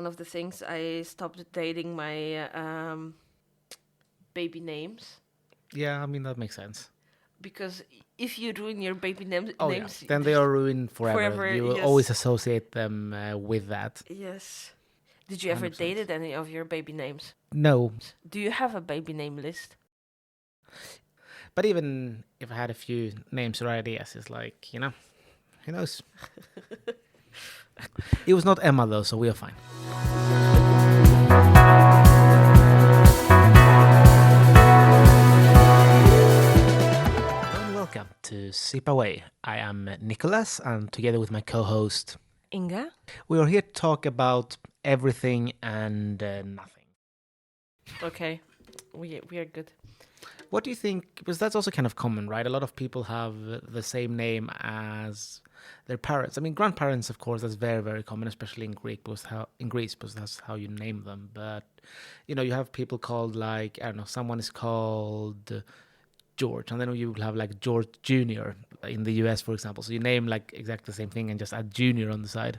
one of the things I stopped dating my baby names, Yeah, I mean, that makes sense. because if you ruin your baby Oh, yeah. names, Then they there's are ruined forever. forever. You will always Yes, associate them with that. yes. Did you ever 100%. dated any of your baby names? No. Do you have a baby name list? But even if I had a few names or ideas, it's like, who knows? It was not Emma, though, so we are fine. Hello and welcome to Sip Away. I am Nicholas, and together with my co-host, Inga? we are here to talk about everything and nothing. Okay, we are good. What do you think? Because that's also kind of common, right? A lot of people have the same name as their parents. I mean, grandparents, of course, that's very, very common, especially in Greece, because that's how you name them. But you have people called, like, I don't know, someone is called George, and then you will have like George Junior in the US, for example. So you name like exactly the same thing and just add Junior on the side.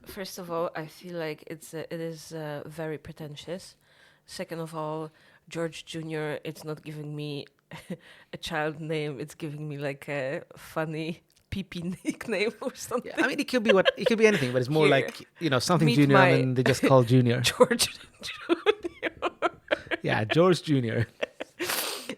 First of all, I feel like it is very pretentious. Second of all, George Jr., it's not giving me a child name, it's giving me like a funny PP nickname or something. Yeah, I mean, it could be anything, but it's more Here, like something meet Junior, and my then they just call Junior. George Jr. Yeah, George Junior.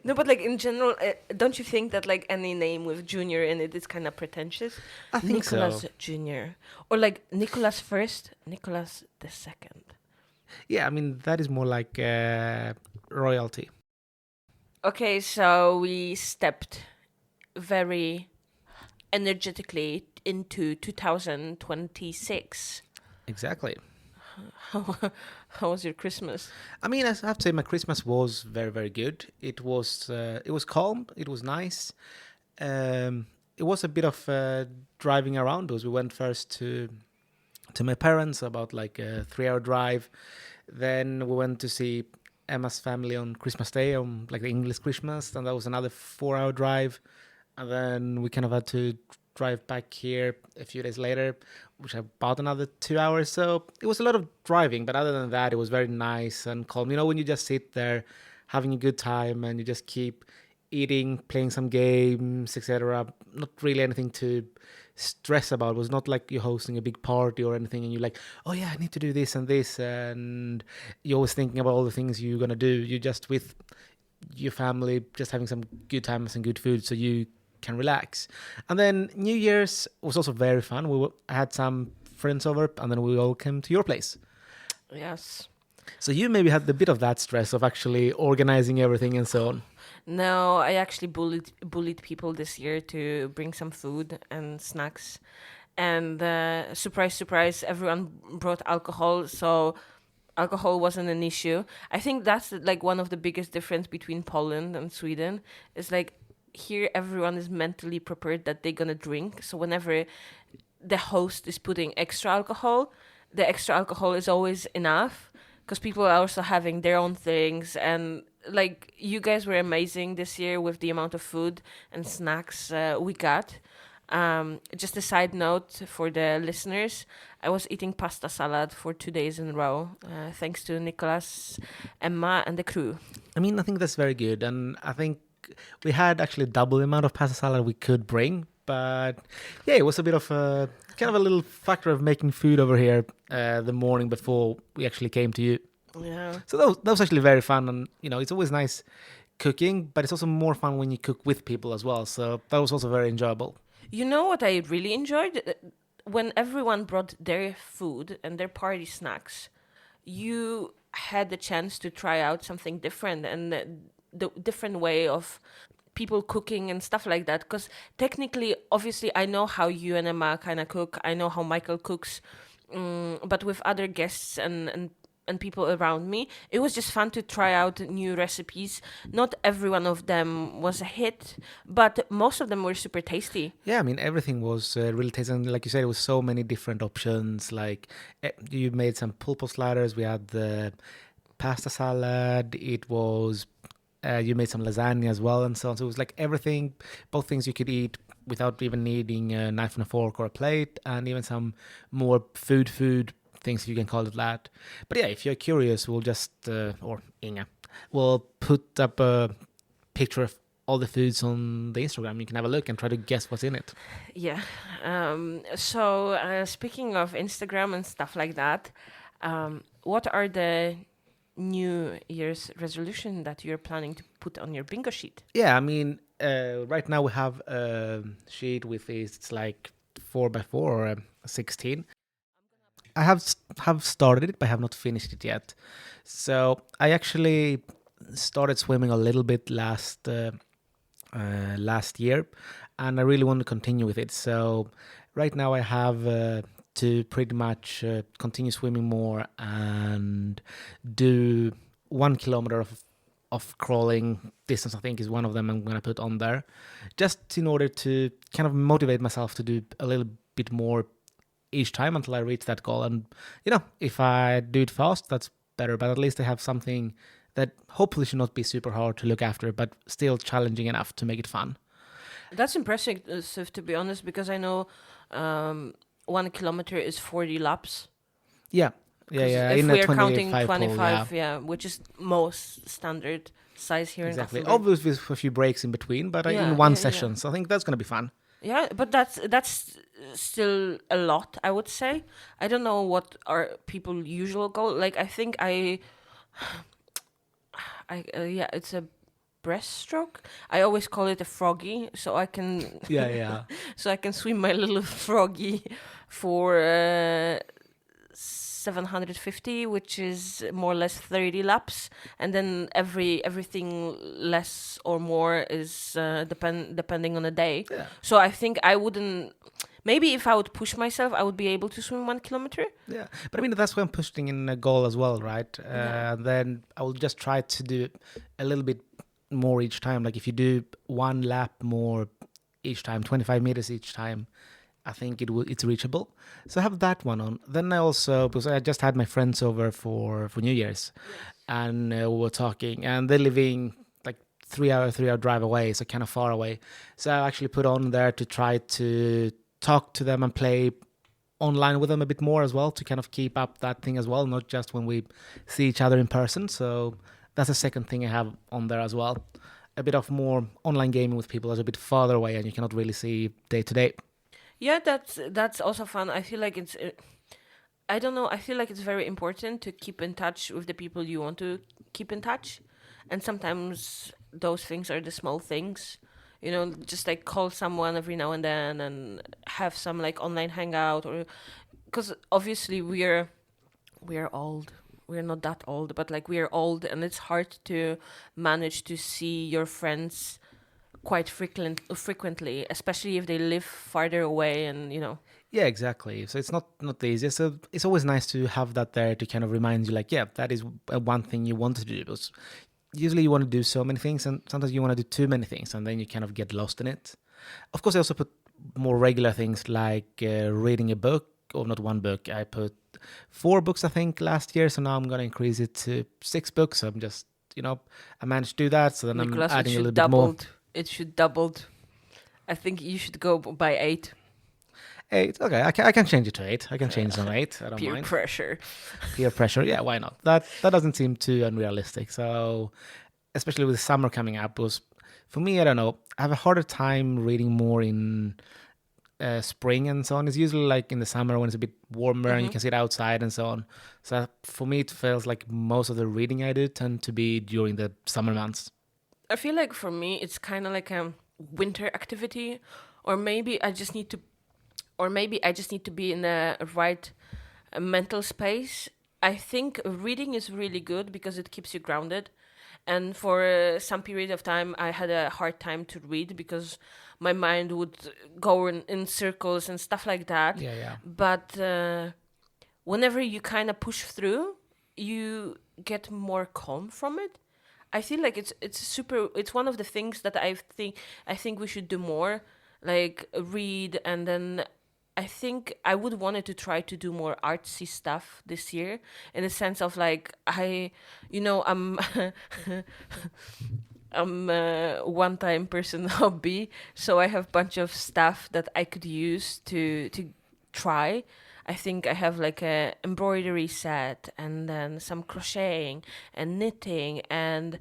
No, but like in general, don't you think that like any name with Junior in it is kind of pretentious? I think Nicholas so. Jr. Or like Nicholas first, Nicholas the second. Yeah, I mean that is more like royalty. Okay, so we stepped very energetically into 2026. Exactly. How, how was your Christmas? I mean, I have to say, my Christmas was very, very good. It was calm. It was nice. It was a bit of driving around because we went first to my parents, about like a 3 hour drive. Then we went to see Emma's family on Christmas Day, on like the English Christmas, and that was another 4 hour drive. And then we kind of had to drive back here a few days later, which about another 2 hours. So it was a lot of driving, but other than that, it was very nice and calm. When you just sit there having a good time and you just keep eating, playing some games, etc. Not really anything to stress about. It was not like you're hosting a big party or anything and you're like, oh yeah, I need to do this and this, and you're always thinking about all the things you're gonna do. You're just with your family, just having some good times and good food, so you can relax. And then New Year's was also very fun. I had some friends over, and then we all came to your place. Yes. So you maybe had a bit of that stress of actually organizing everything and so on. No, I actually bullied people this year to bring some food and snacks. And surprise, surprise, everyone brought alcohol, so alcohol wasn't an issue. I think that's like one of the biggest difference between Poland and Sweden. Is like here everyone is mentally prepared that they're gonna drink. So whenever the host is putting extra alcohol, the extra alcohol is always enough because people are also having their own things. And like you guys were amazing this year with the amount of food and snacks we got. Just a side note for the listeners, I was eating pasta salad for 2 days in a row, thanks to Nicholas, Emma, and the crew. I mean, I think that's very good, and I think we had actually double the amount of pasta salad we could bring. But yeah, it was a bit of a kind of a little factor of making food over here the morning before we actually came to you. Yeah. So that was actually very fun, and it's always nice cooking, but it's also more fun when you cook with people as well. So that was also very enjoyable. You know what I really enjoyed? When everyone brought their food and their party snacks, you had the chance to try out something different and the different way of people cooking and stuff like that. Because technically, obviously, I know how you and Emma kind of cook. I know how Michael cooks. But with other guests and people around me, it was just fun to try out new recipes. Not every one of them was a hit, but most of them were super tasty. Yeah, I mean, everything was really tasty. And like you said, it was so many different options. Like you made some pulpo sliders. We had the pasta salad. It was you made some lasagna as well, and so on. So it was like everything, both things you could eat without even needing a knife and a fork or a plate, and even some more food things, you can call it that. But yeah, if you're curious, we'll just or Inga, we'll put up a picture of all the foods on the Instagram. You can have a look and try to guess what's in it. Yeah. So speaking of Instagram and stuff like that, what are the New Year's resolution that you're planning to put on your bingo sheet? Yeah, I mean, right now we have a sheet with it's like 4x4 or 16. I have started it, but I have not finished it yet. So I actually started swimming a little bit last year, and I really want to continue with it. So right now I have to pretty much continue swimming more and do 1 kilometer of crawling distance. I think is one of them I'm gonna put on there, just in order to kind of motivate myself to do a little bit more each time until I reach that goal. And if I do it fast, that's better. But at least I have something that hopefully should not be super hard to look after, but still challenging enough to make it fun. That's impressive, to be honest, because I know 1 kilometer is 40 laps. Yeah. 'Cause Yeah. If In we a are counting 25 pole, 25, which is most standard size here exactly. in Gothenburg. Obviously, with a few breaks in between, but Yeah, in one yeah. session. So I think that's going to be fun. Yeah, but that's still a lot, I would say. I don't know what our people usual goal. Like I think yeah, it's a breaststroke. I always call it a froggy, so I can Yeah. so I can swim my little froggy for 750, which is more or less 30 laps, and then everything less or more is depending on the day. Yeah. So I think I wouldn't. Maybe if I would push myself, I would be able to swim 1 kilometer. Yeah. But I mean, that's why I'm pushing in a goal as well, right? Yeah. Then I will just try to do a little bit more each time. Like if you do 1 lap more each time, 25 meters each time, I think it's reachable. So I have that one on. Then I also, because I just had my friends over for New Year's, and we were talking, and they're living like 3 hour drive away, so kind of far away. So I actually put on there to try to talk to them and play online with them a bit more as well, to kind of keep up that thing as well, not just when we see each other in person. So that's the second thing I have on there as well. A bit of more online gaming with people that's a bit farther away and you cannot really see day to day. Yeah, that's also fun. I feel like it's. I don't know. I feel like it's very important to keep in touch with the people you want to keep in touch, and sometimes those things are the small things. Just like call someone every now and then and have some like online hangout, or because obviously we're old. We're not that old, but like we're old, and it's hard to manage to see your friends quite frequently, especially if they live farther away, and Yeah, exactly. So it's not the easiest. So it's always nice to have that there to kind of remind you, like, yeah, that is one thing you want to do. Because usually you want to do so many things, and sometimes you want to do too many things, and then you kind of get lost in it. Of course, I also put more regular things like reading a book, or not one book. I put 4 books, I think, last year. So now I'm going to increase it to 6 books. I'm just, I managed to do that. So then Nicholas, I'm adding a little bit more. It should doubled. I think you should go by 8. 8. Okay, I can change it to 8. I can change on 8. I don't Peer mind. pressure. Peer pressure. Yeah, why not? That doesn't seem too unrealistic. So, especially with summer coming up, was for me, I don't know. I have a harder time reading more in spring and so on. It's usually like in the summer when it's a bit warmer and you can sit outside and so on. So for me, it feels like most of the reading I do tend to be during the summer months. I feel like for me, it's kind of like a winter activity, or maybe I just need to be in the right mental space. I think reading is really good because it keeps you grounded. And for some period of time, I had a hard time to read because my mind would go in circles and stuff like that. Yeah. But whenever you kind of push through, you get more calm from it. I feel like it's one of the things that I think we should do more, like read. And then I think I would wanted to try to do more artsy stuff this year, in the sense of like I'm I'm a one-time person hobby, so I have a bunch of stuff that I could use to try. I think I have like a embroidery set, and then some crocheting and knitting, and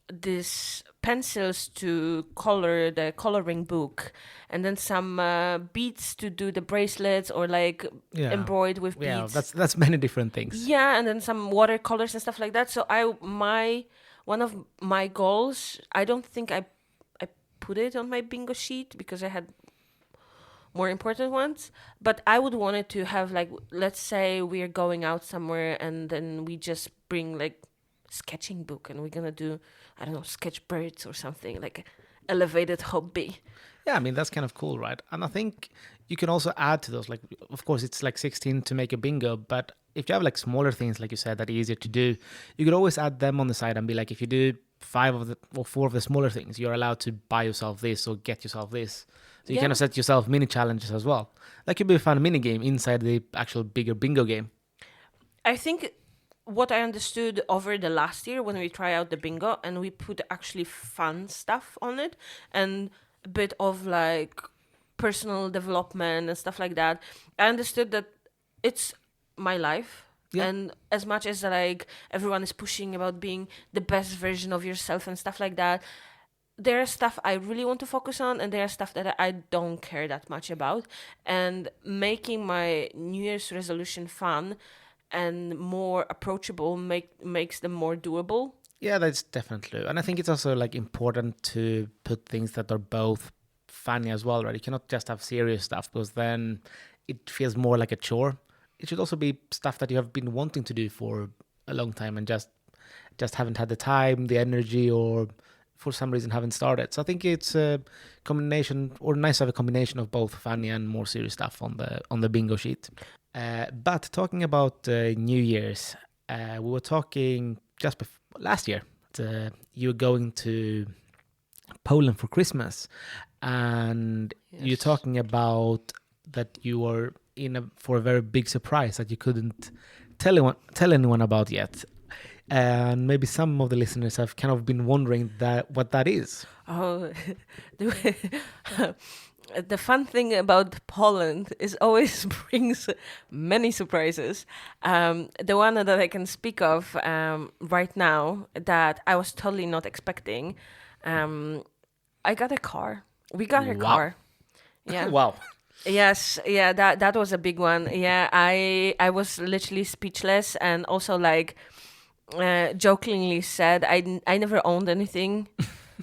this pencils to color the coloring book, and then some beads to do the bracelets, or like Yeah. embroidered with Yeah, beads. that's many different things. Yeah, and then some watercolors and stuff like that. So one of my goals, I don't think I put it on my bingo sheet because I had more important ones, but I would want it to have, like, let's say we're going out somewhere and then we just bring like sketching book and we're gonna do, I don't know, sketch birds or something, like elevated hobby. Yeah, I mean that's kind of cool, right? And I think you can also add to those. Like, of course, it's like 16 to make a bingo, but if you have like smaller things, like you said, that are easier to do, you could always add them on the side and be like, if you do 5 of the smaller things, you're allowed to buy yourself this or get yourself this. So you Yeah. kind of set yourself mini challenges as well. That could be a fun mini game inside the actual bigger bingo game. I think what I understood over the last year when we try out the bingo and we put actually fun stuff on it and a bit of like personal development and stuff like that, I understood that it's my life. Yeah. And as much as like everyone is pushing about being the best version of yourself and stuff like that, there are stuff I really want to focus on, and there are stuff that I don't care that much about. And making my New Year's resolution fun and more approachable makes them more doable. Yeah, that's definitely. And I think it's also like important to put things that are both funny as well, right? You cannot just have serious stuff because then it feels more like a chore. It should also be stuff that you have been wanting to do for a long time and just haven't had the time, the energy, or for some reason haven't started. So I think it's a combination, or nice to have a combination of both funny and more serious stuff on the bingo sheet. But talking about New Year's, we were talking just last year. You were going to Poland for Christmas, and you're Yes. talking about that you were for a very big surprise that you couldn't tell anyone about yet. And maybe some of the listeners have kind of been wondering what that is. Oh, the fun thing about Poland is always brings many surprises. The one that I can speak of right now that I was totally not expecting, I got a car. We got a Wow. car. Yeah. Wow. Yes, yeah, that was a big one. Yeah, I was literally speechless, and also like jokingly said I never owned anything.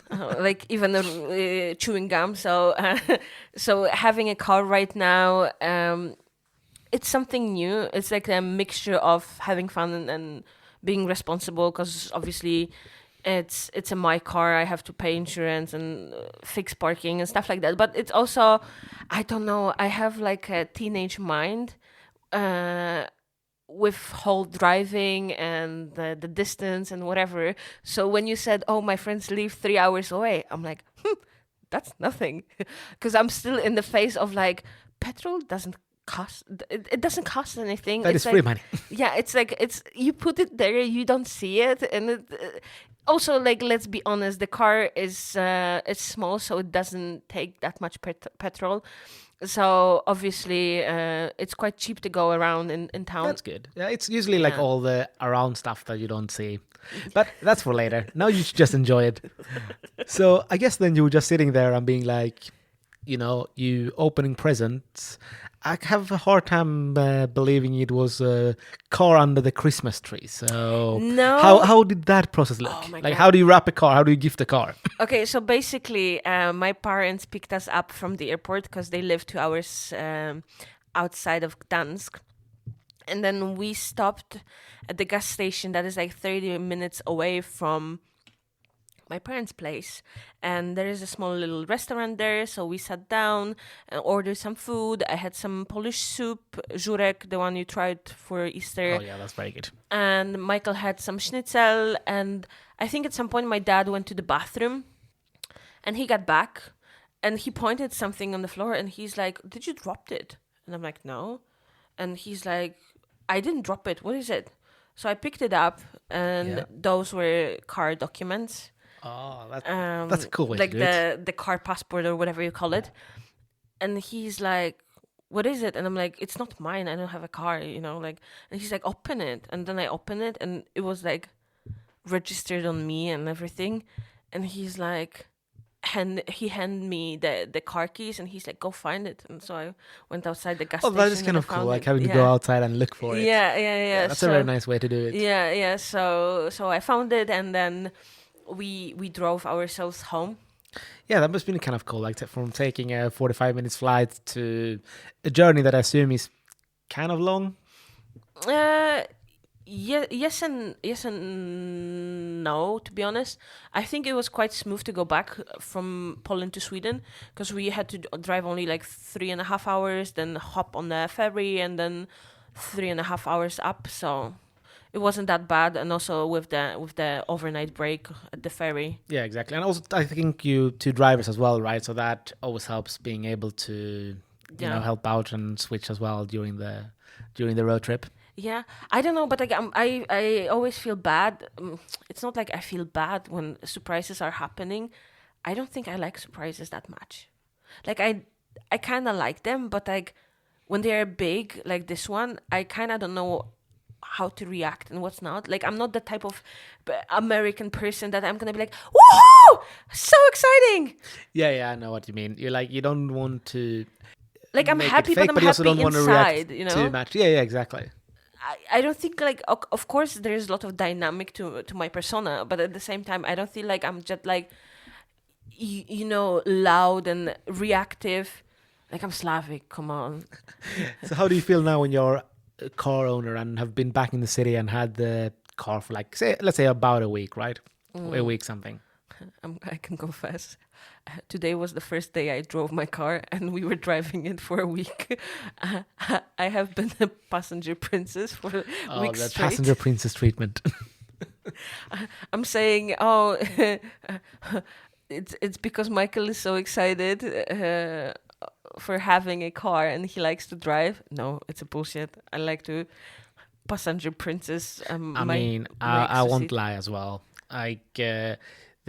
Like even chewing gum. So so having a car right now, it's something new. It's like a mixture of having fun and being responsible, because obviously it's a my car. I have to pay insurance and fix parking and stuff like that. But it's also, I don't know, I have like a teenage mind with whole driving and the distance and whatever. So when you said, oh, my friends live 3 hours away, I'm like, that's nothing. Because I'm still in the phase of like, petrol doesn't cost, it doesn't cost anything. That It's is like, free money. yeah, it's like, it's, you put it there, you don't see it. And also, like, let's be honest, the car is it's small, so it doesn't take that much petrol. So obviously, it's quite cheap to go around in town. That's good. Yeah, it's usually like Yeah. all the around stuff that you don't see. But that's for later. Now you should just enjoy it. So I guess then you were just sitting there and being like, you opening presents. I have a hard time believing it was a car under the Christmas tree. So No. how did that process look? Oh my Like, God. how do you wrap a car? How do you gift a car? Okay, so basically, my parents picked us up from the airport because they live 2 hours outside of Gdansk. And then we stopped at the gas station that is like 30 minutes away from my parents' place. And there is a small little restaurant there. So we sat down and ordered some food. I had some Polish soup, żurek, the one you tried for Easter. Oh yeah, that's very good. And Michael had some schnitzel, and I think at some point my dad went to the bathroom and he got back and he pointed something on the floor and he's like, did you drop it? And I'm like, no. And he's like, I didn't drop it, what is it? So I picked it up, and Yeah. those were car documents. Oh, that's a cool way like to do it. the car passport or whatever you call it. And he's like, what is it? And I'm like, it's not mine. I don't have a car, like, and he's like, open it. And then I open it and it was like registered on me and everything. And he's like, he handed me the car keys and he's like, go find it. And so I went outside the gas Oh, station. that is kind and I of cool, found like it. having to Yeah. go outside and look for it. Yeah. That's a very nice way to do it. Yeah. So I found it and then we drove ourselves home. Yeah, that must have been kind of cool, like from taking a 45 minutes flight to a journey that I assume is kind of long. Yes and no, to be honest. I think it was quite smooth to go back from Poland to Sweden because we had to drive only like 3.5 hours, then hop on the ferry and then 3.5 hours up. So it wasn't that bad, and also with the overnight break at the ferry. Yeah, exactly. And also, I think you two drivers as well, right? So that always helps being able to, help out and switch as well during the road trip. Yeah, I don't know, but like I always feel bad. It's not like I feel bad when surprises are happening. I don't think I like surprises that much. Like I kind of like them, but like when they're big, like this one, I kind of don't know how to react and what's not. Like I'm not the type of American person that I'm gonna be like, woohoo, so exciting. Yeah, I know what you mean. You're like, you don't want to. Like I'm make happy, it fake, but I'm but you also happy don't want to inside. react too much. Yeah, exactly. I don't think like of course there's a lot of dynamic to my persona, but at the same time I don't feel like I'm just like loud and reactive. Like I'm Slavic, come on. So how do you feel now when you're a car owner and have been back in the city and had the car for like let's say about a week, right? A week something. I can confess. Today was the first day I drove my car and we were driving it for a week. I have been a passenger princess for weeks the straight. passenger princess treatment. I'm saying, it's because Michael is so excited for having a car and he likes to drive. No, it's a bullshit. I like to passenger princess. I won't lie as well. Like the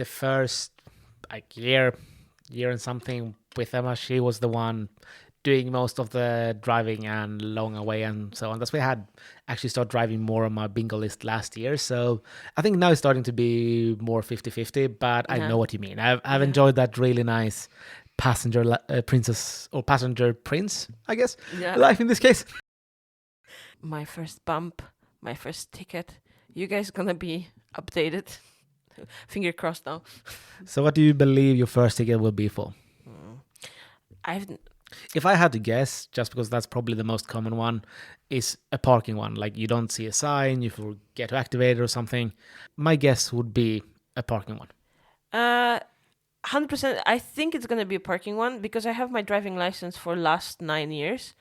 first year and something with Emma, she was the one doing most of the driving and long away and so on. That's why I had actually started driving more on my bingo list last year. So I think now it's starting to be more 50-50, but I know what you mean. I've enjoyed that really nice passenger princess or passenger prince, I guess, life in this case. My first bump, my first ticket. You guys gonna be updated. Finger crossed now. So what do you believe your first ticket will be for? If I had to guess, just because that's probably the most common one, is a parking one. Like you don't see a sign, you forget to activate it or something. My guess would be a parking one. 100%. I think it's gonna be a parking one because I have my driving license for last 9 years,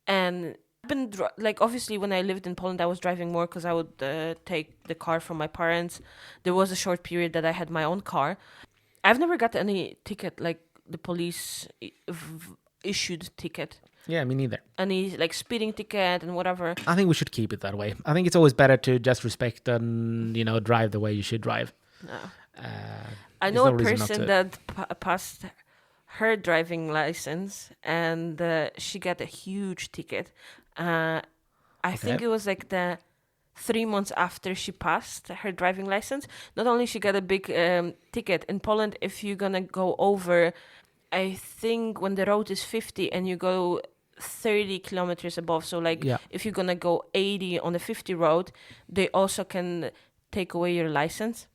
and I've been obviously when I lived in Poland I was driving more because I would take the car from my parents. There was a short period that I had my own car. I've never got any ticket, like the police issued ticket. Yeah, me neither. Any like speeding ticket and whatever. I think we should keep it that way. I think it's always better to just respect and drive the way you should drive. No. I know a person that passed her driving license and she got a huge ticket. I think it was like the 3 months after she passed her driving license. Not only she got a big ticket in Poland, if you're gonna go over, I think when the road is 50 and you go 30 kilometers above, so if you're gonna go 80 on the 50 road, they also can take away your license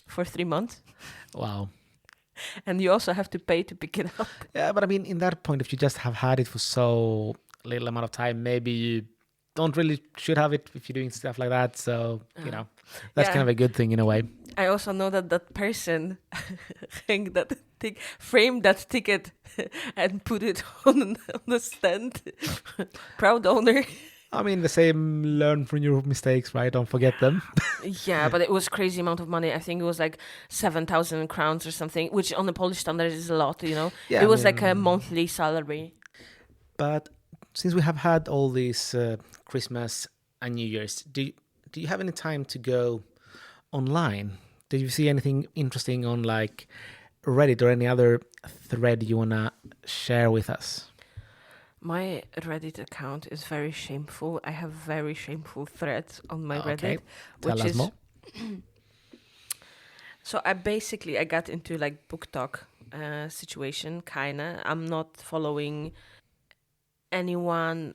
for 3 months. Wow. And you also have to pay to pick it up. Yeah, but I mean, in that point, if you just have had it for so little amount of time, maybe you don't really should have it if you're doing stuff like that. So, that's kind of a good thing in a way. I also know that person framed that ticket and put it on the stand. Proud owner. I mean, the same, learn from your mistakes, right? Don't forget them. Yeah, but it was crazy amount of money. I think it was like 7,000 crowns or something, which on the Polish standard is a lot, Yeah, it was like a monthly salary. But since we have had all these Christmas and New Year's, do you have any time to go online? Did you see anything interesting on like Reddit or any other thread you want to share with us? My Reddit account is very shameful. I have very shameful threads on my Okay, Reddit, tell which us is more. so I got into like book talk situation kinda. I'm not following anyone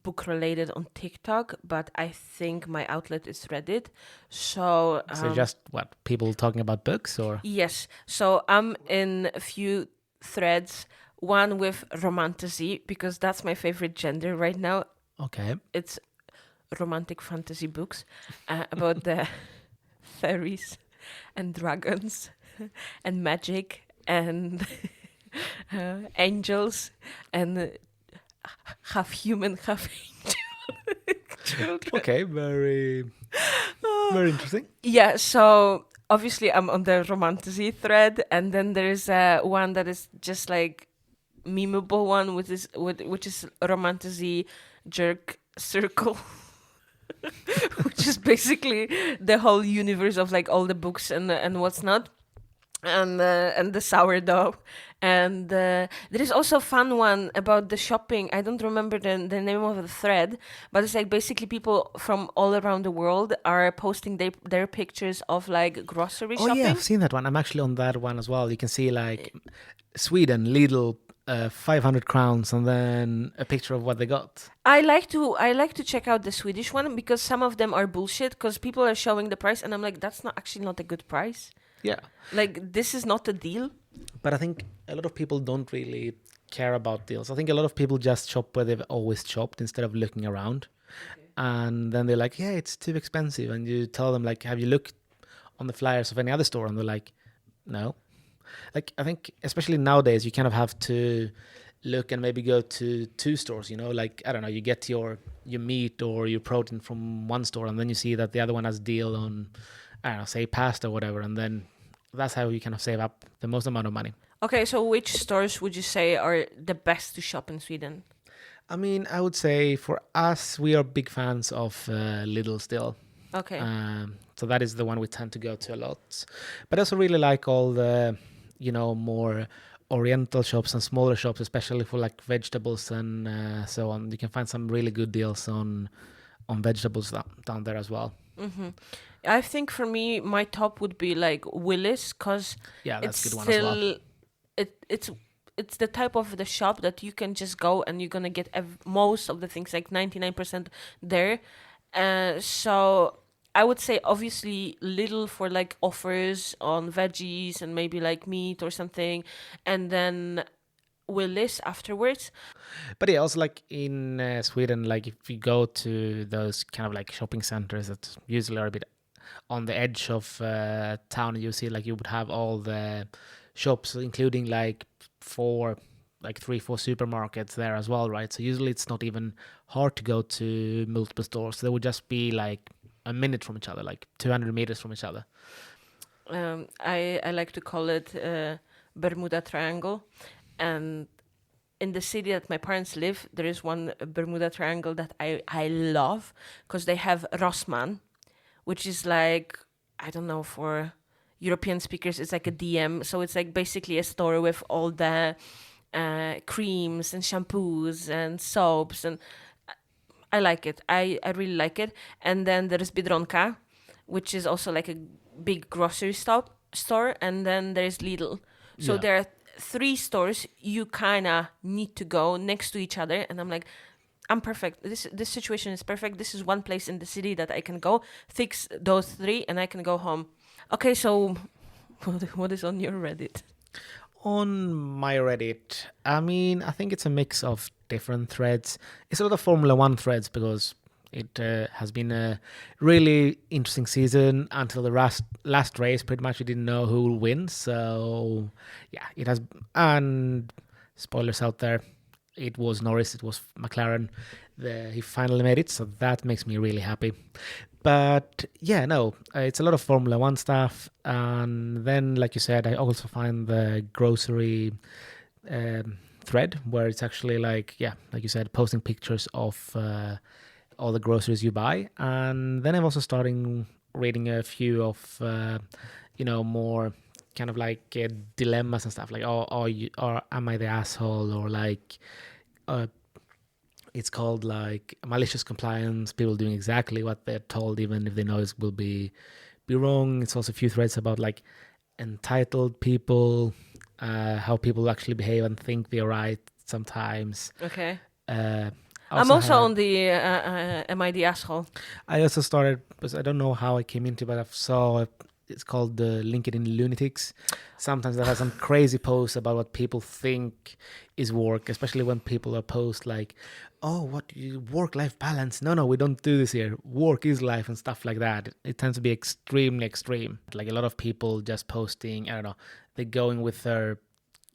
book related on TikTok, but I think my outlet is Reddit. So So just what, people talking about books or? yes, so I'm in a few threads. One with romantasy because that's my favorite genre right now. Okay. It's romantic fantasy books about the fairies and dragons and magic and angels and half human, half angel children. Okay, very, very interesting. Yeah, so obviously I'm on the romantasy thread, and then there's one that is just like memeable one, which is romantasy jerk circle. Which is basically the whole universe of like all the books and what's not, and the sourdough, and there is also a fun one about the shopping. I don't remember the name of the thread, but it's like basically people from all around the world are posting their pictures of like grocery Oh shopping. yeah, I've seen that one. I'm actually on that one as well. You can see like Sweden, Lidl, 500 crowns, and then a picture of what they got. I like to check out the Swedish one because some of them are bullshit because people are showing the price and I'm like, that's not a good price. Yeah. Like, this is not a deal. But I think a lot of people don't really care about deals. I think a lot of people just shop where they've always shopped instead of looking around. Okay. And then they're like, yeah, it's too expensive. And you tell them, like, have you looked on the flyers of any other store? And they're like, no. Like, I think especially nowadays, you kind of have to look and maybe go to two stores, you know, like, I don't know, you get your meat or your protein from one store and then you see that the other one has a deal on, I don't know, say pasta or whatever. And then that's how you kind of save up the most amount of money. Okay, so which stores would you say are the best to shop in Sweden? I mean, I would say for us, we are big fans of Lidl still. Okay. So that is the one we tend to go to a lot. But I also really like all the, you know, more oriental shops and smaller shops, especially for like vegetables and so on. You can find some really good deals on vegetables down there as well. Mm-hmm. I think for me, my top would be like Willis because Yeah, it's that's a good one as well. still it's the type of the shop that you can just go and you're gonna get most of the things, like 99% there. So I would say obviously Lidl for like offers on veggies and maybe like meat or something, and then Willis afterwards. But yeah, also like in Sweden, like if you go to those kind of like shopping centers that usually are a bit on the edge of town, you see like you would have all the shops, including like 3, 4 supermarkets there as well, right? So usually it's not even hard to go to multiple stores. They would just be like a minute from each other, like 200 meters from each other. I like to call it Bermuda Triangle, and in the city that my parents live, there is one Bermuda Triangle that I love because they have Rossmann, which is like, I don't know, for European speakers, it's like a DM. So it's like basically a store with all the creams and shampoos and soaps. And I like it. I really like it. And then there's Biedronka, which is also like a big grocery store. And then there's Lidl. So Yeah. there are 3 stores you kind of need to go next to each other. And I'm like, I'm perfect. This situation is perfect. This is one place in the city that I can go, fix those 3, and I can go home. Okay, so what is on your Reddit? On my Reddit, I mean, I think it's a mix of different threads. It's a lot of Formula One threads because it has been a really interesting season until the last race. Pretty much, we didn't know who will win. So, yeah, it has. And spoilers out there, it was Norris. It was McLaren. He finally made it, so that makes me really happy. But yeah, no, it's a lot of Formula One stuff, and then, like you said, I also find the grocery thread where it's actually like, yeah, like you said, posting pictures of all the groceries you buy, and then I'm also starting reading a few of more kind of like dilemmas and stuff, like, or am I the asshole, or like It's called like malicious compliance, people doing exactly what they're told, even if they know it will be wrong. It's also a few threads about like entitled people, how people actually behave and think they're right sometimes. Okay. Uh, I'm also on the am I the asshole? I also started, because I don't know how I came into it, but I saw it's called the LinkedIn Lunatics. Sometimes they have some crazy posts about what people think is work, especially when people are post like, oh, what work-life balance? No, we don't do this here. Work is life and stuff like that. It tends to be extremely extreme. Like a lot of people just posting, I don't know, they're going with their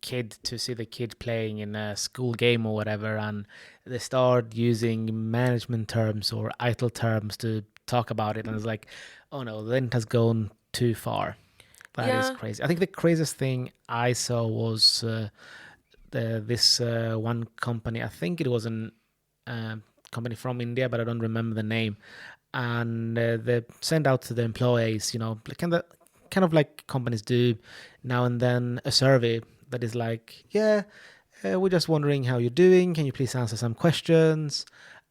kid to see the kid playing in a school game or whatever, and they start using management terms or idle terms to talk about it, and it's like, oh no, then it has gone too far. That is Yeah. crazy. I think the craziest thing I saw was this one company. I think it was an company from India, but I don't remember the name. And they send out to the employees, kind of like companies do now and then, a survey that is like, yeah, we're just wondering how you're doing. Can you please answer some questions?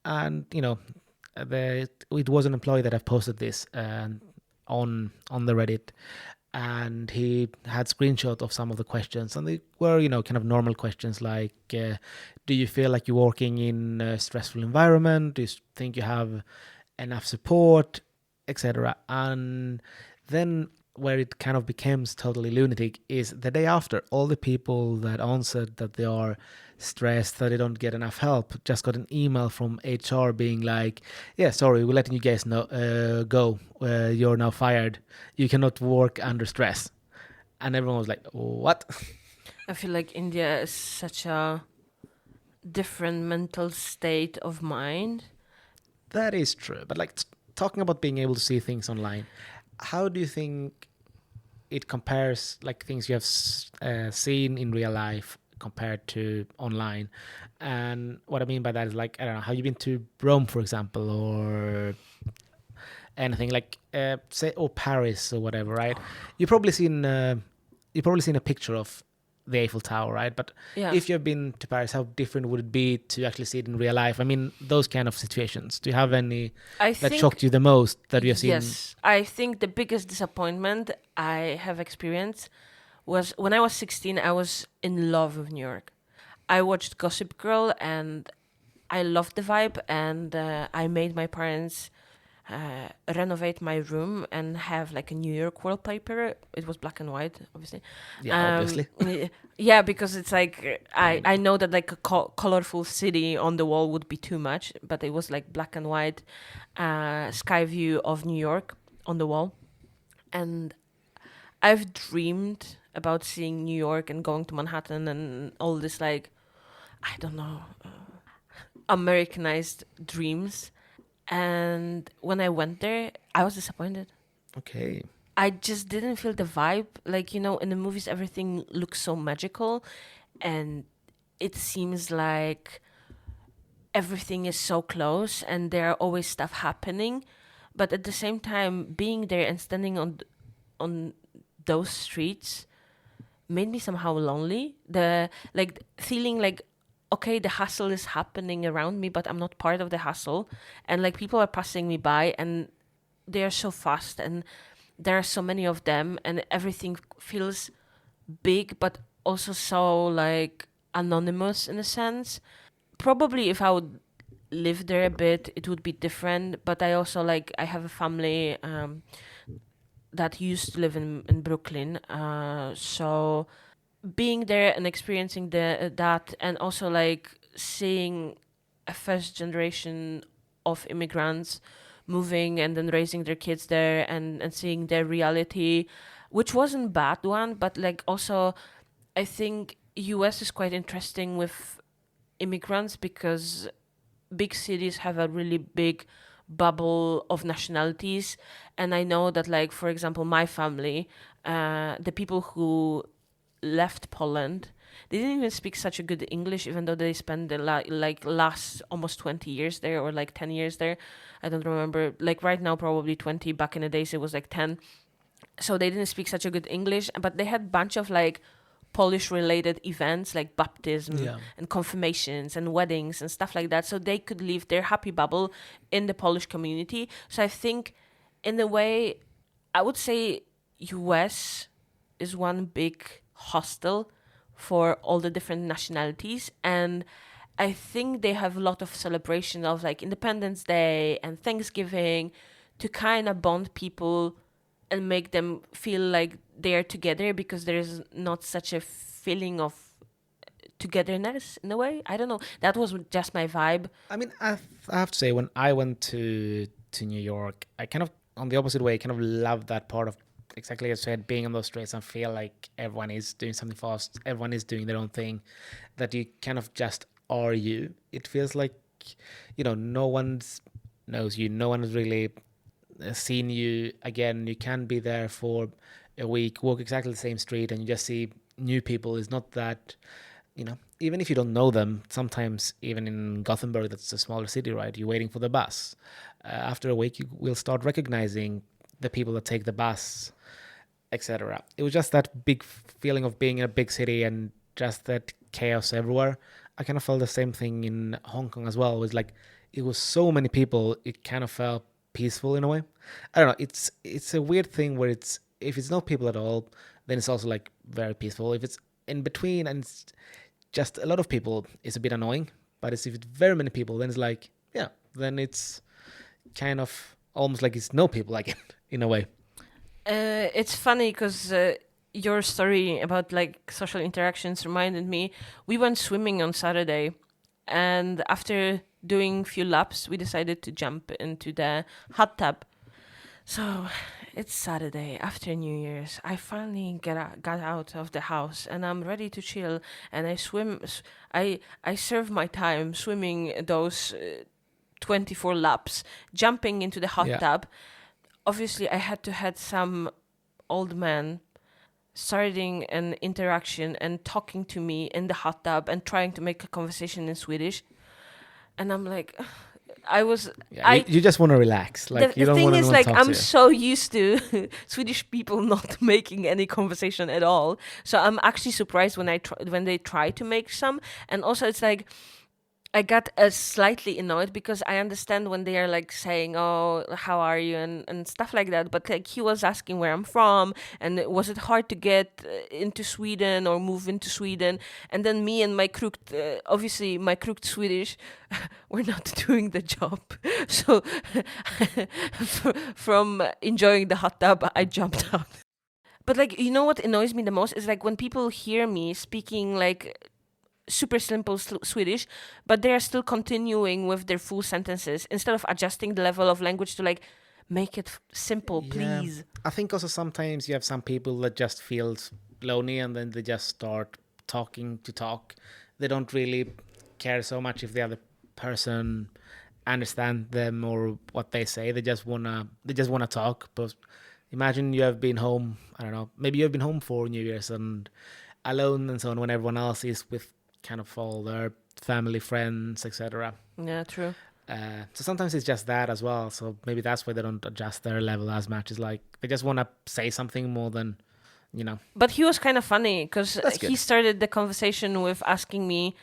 And it was an employee that have posted this on the Reddit, and he had screenshot of some of the questions, and they were kind of normal questions like, do you feel like you're working in a stressful environment? Do you think you have enough support, etc.? And then where it kind of becomes totally lunatic is the day after, all the people that answered that they are stressed, that they don't get enough help, just got an email from HR being like, yeah, sorry, we're letting you guys know, go, you're now fired, you cannot work under stress. And everyone was like, what? I feel like India is such a different mental state of mind. That is true, but like talking about being able to see things online, how do you think it compares, like things you have seen in real life compared to online? And what I mean by that is, like, I don't know, have you been to Rome, for example, or anything like say, or Paris or whatever, right? You've probably seen a picture of the Eiffel Tower, right? But Yeah. if you've been to Paris, how different would it be to actually see it in real life? I mean, those kind of situations. Do you have any I that think shocked you the most that you have seen? yes. I think the biggest disappointment I have experienced was when I was 16, I was in love with New York. I watched Gossip Girl and I loved the vibe, and I made my parents renovate my room and have like a New York wallpaper. It was black and white, obviously. Yeah, obviously. Yeah, because it's like I know that like a colorful city on the wall would be too much, but it was like black and white sky view of New York on the wall. And I've dreamed about seeing New York and going to Manhattan and all this, like, I don't know, Americanized dreams. And when I went there, I was disappointed. Okay. I just didn't feel the vibe. Like, in the movies, everything looks so magical, and it seems like everything is so close and there are always stuff happening. But at the same time, being there and standing on those streets made me somehow lonely. The like feeling like, okay, the hustle is happening around me, but I'm not part of the hustle, and like people are passing me by and they are so fast and there are so many of them and everything feels big but also so like anonymous in a sense. Probably if I would live there a bit it would be different, but I also like I have a family that used to live in Brooklyn, so being there and experiencing that and also like seeing a first generation of immigrants moving and then raising their kids there and seeing their reality, which wasn't bad one, but like also I think US is quite interesting with immigrants because big cities have a really big bubble of nationalities. And I know that, like, for example, my family, the people who left Poland, they didn't even speak such a good English, even though they spent the last almost 20 years there or like 10 years there. I don't remember. Like right now, probably 20. Back in the days, it was like 10. So they didn't speak such a good English, but they had a bunch of like Polish-related events like baptism Yeah. and confirmations and weddings and stuff like that, so they could live their happy bubble in the Polish community. So I think, in a way, I would say US is one big hostel for all the different nationalities, and I think they have a lot of celebration of like Independence Day and Thanksgiving to kind of bond people and make them feel like they're together, because there is not such a feeling of togetherness in a way. I don't know. That was just my vibe. I mean, I have to say, when I went to New York, I kind of, on the opposite way, kind of loved that part of, exactly as I said, being on those streets and feel like everyone is doing something fast, everyone is doing their own thing, that you kind of just are you. It feels like, no one knows you, no one has really seen you again. You can be there for a week, walk exactly the same street, and you just see new people. It's not that, even if you don't know them, sometimes even in Gothenburg, that's a smaller city, right? You're waiting for the bus. After a week, you will start recognizing the people that take the bus, etc. It was just that big feeling of being in a big city and just that chaos everywhere. I kind of felt the same thing in Hong Kong as well. It was so many people, it kind of felt peaceful in a way. I don't know. It's a weird thing where if it's no people at all, then it's also like very peaceful. If it's in between and it's just a lot of people, it's a bit annoying. But if it's very many people, then it's like, yeah, then it's kind of almost like it's no people, like in a way. It's funny because your story about like social interactions reminded me. We went swimming on Saturday, and after doing few laps, we decided to jump into the hot tub. So it's Saturday after New Year's. I finally got out of the house and I'm ready to chill. And I swim. I serve my time swimming those 24 laps, jumping into the hot tub. Obviously, I had to have some old man starting an interaction and talking to me in the hot tub and trying to make a conversation in Swedish. And I'm like, you just want to relax. Like, you don't want to talk to. The thing is, like, I'm so used to Swedish people not making any conversation at all. So I'm actually surprised when they try to make some. And also, it's like, I got slightly annoyed because I understand when they are like saying, "Oh, how are you?" and stuff like that. But like he was asking where I'm from and was it hard to get into Sweden or move into Sweden? And then me and my crooked, obviously my crooked Swedish, were not doing the job. So from enjoying the hot tub, I jumped out. But like, you know what annoys me the most is like when people hear me speaking like super simple Swedish, but they are still continuing with their full sentences instead of adjusting the level of language to like make it simple, please. Yeah. I think also sometimes you have some people that just feel lonely and then they just start talking to talk. They don't really care so much if the other person understand them or what they say. They just wanna talk. But imagine you have been home, I don't know, maybe you've been home for New Year's and alone and so on, when everyone else is with kind of all their family, friends, etc. Yeah, true. So sometimes it's just that as well. So maybe that's why they don't adjust their level as much. It's like they just want to say something more than, But he was kind of funny because he started the conversation with asking me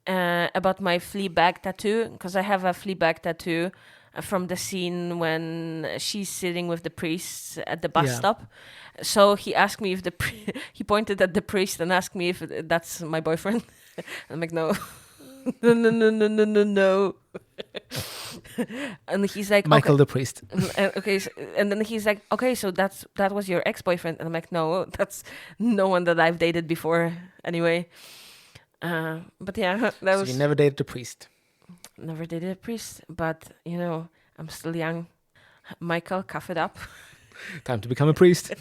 about my flea bag tattoo, because I have a flea bag tattoo from the scene when she's sitting with the priest at the bus stop. So he asked me if he pointed at the priest and asked me if that's my boyfriend. I'm like, no. No. And he's like, Michael the priest. Okay, and then he's like, okay, so that was your ex-boyfriend. And I'm like, no, that's no one that I've dated before anyway. But yeah, that was... So you never dated a priest? Never dated a priest, but I'm still young. Michael, cough it up. Time to become a priest.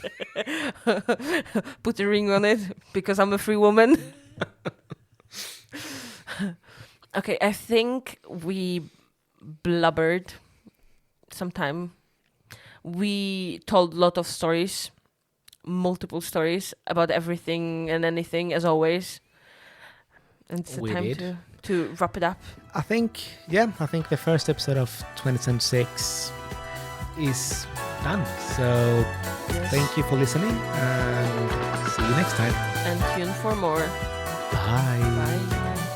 Put a ring on it because I'm a free woman. Okay, I think we blubbered sometime. We told a lot of stories, multiple stories about everything and anything, as always. And it's the time to wrap it up. I think the first episode of 2026 is done. So thank you for listening and See you next time. and tune for more. Bye. Bye.